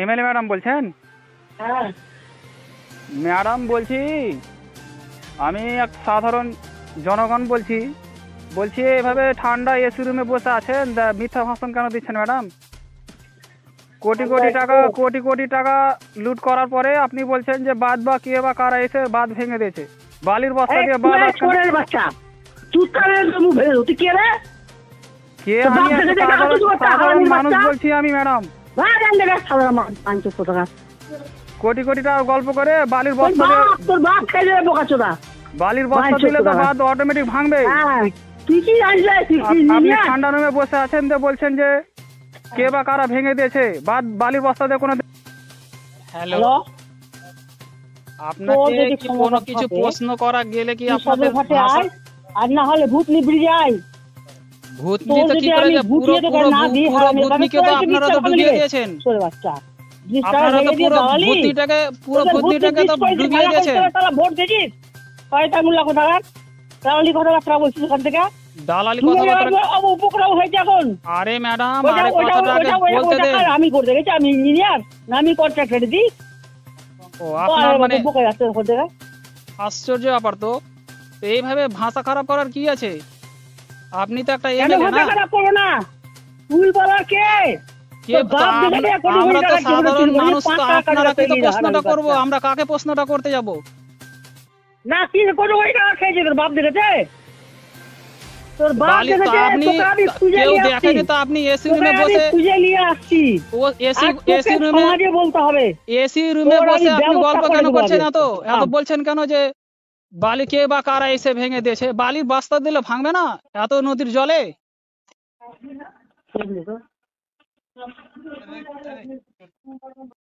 MLA madam বলছেন? হ্যাঁ madam বলছি, আমি এক সাধারণ জনগণ বলছি। এভাবে ঠান্ডা এসি রুমে বসে আছেন, মিথ্যা ভাষণ কেন দিচ্ছেন ম্যাডাম? কোটি কোটি টাকা লুট করার পরে আপনি বলছেন যে বাঁধ বা কে বা কারা এসে বাঁধ ভেঙে দিয়েছে, বালির বস্তা দিয়ে বাঁধ ছোড়ের বাচ্চা চুতকারের মুখ ভেঙে তুই কে রে? কে? তো বাপ আমি দেখে একটা দেখে সাধারণ হাঁটু করতে সাধারণ হারামির মানুষ বাচ্চা। বলছি আমি ম্যাডাম। কোটি টাকা গল্প করে বালির বস্তা দিয়ে, তোর বাপ খেয়ে যাবে বোকাচোদা। বালির বস্তা দিলে তো বাঁধ অটোমেটিক ভাঙবে। হ্যাঁ তুই কি জানলে? তুই কি আপনি নিয়ে ঠান্ডা রুমে বসে আছেন তো বলছেন যে কে বা কারা ভেঙে দিয়েছে বাঁধ, বালির বস্তা দিয়ে কোনো। হ্যালো, হ্যালো আপনাকে যদি কি ক্ষমতা কোনো কিছু থাকে, প্রশ্ন করা গেলে কি তুই আপনাদের সদরঘাটে ভাষা? আয়, আর না হলে ভূতনি ব্রিজে আয়। ভূতনি তোর তো যদি কি করে আমি যে পুরো ভূতিয়ে তোকে পুরো না দিই, পুরো হারামি, ভূতনিকে তাহলে তো তোর আপনারা তো মিথ্যা ডুবিয়ে কথা দিয়েছেন। ছোড়ে বাচ্চা। আপনারা তো পুরো ভূতনিটাকে তো ডুবিয়ে দিয়েছেন। তারা ভোট দিয়েছিস কয়টা মূল্য কোথাকার দালালি কথাবার্তা বলছিস ওখান থেকে? দালালি তুমি কথাবার্তা? উপক্রম হয়েছে এখন। আরে ম্যাডাম, ওইটা- আরে ওইটা- কথাটা আগে ওইটা- বলতে ওইটা দেন। কার? আমি করতে গেছি? আমি ইঞ্জিনিয়ার না আমি কন্ট্রাক্টর দিই? ও আপনার মানে উপকার যাচ্ছে ওখান থেকে। আশ্চর্য ব্যাপার তো। তো এইভাবে ভাষা খারাপ করার কি আছে? আপনি তো একটা কেন এমএলএ ভাষা না? খারাপ করো না? তুই বলার কে? কে? তোর বাপ দেখে দে, কোটি আমরা কোটি তো টাকা জীবনে সাধারণ চুরি করেছিস, মানুষ, 5 তো টাকা আপনারা কি তো কাটে প্রশ্নটা হারামি করব? বাচ্চা। আমরা কাকে প্রশ্নটা করতে যাব? না কি কোটি কোটি টাকা খেয়েছে তোর বাপ দেখেছে? তোর বাপ বালি তো দেখেছে, আপনি, তোকে আমি খুঁজে কেউ নিয়ে আসছি। দেখেনি তো আপনি এসি তোকে রুমে আমি বসে, খুঁজে নিয়ে আসছি। ও এসি আর তোকে এসি রুমে, সমাজে বলতে হবে। এসি রুমে তোর আমি বসে আপনি ব্যবস্থা গল্প করে কেন দেবো করছেন? আগে। এত বলছেন কেন যে বালি কে বা কারা এসে ভেঙে দিয়েছে? বালির বস্তা দিলে ভাঙবে না এত নদীর জলে?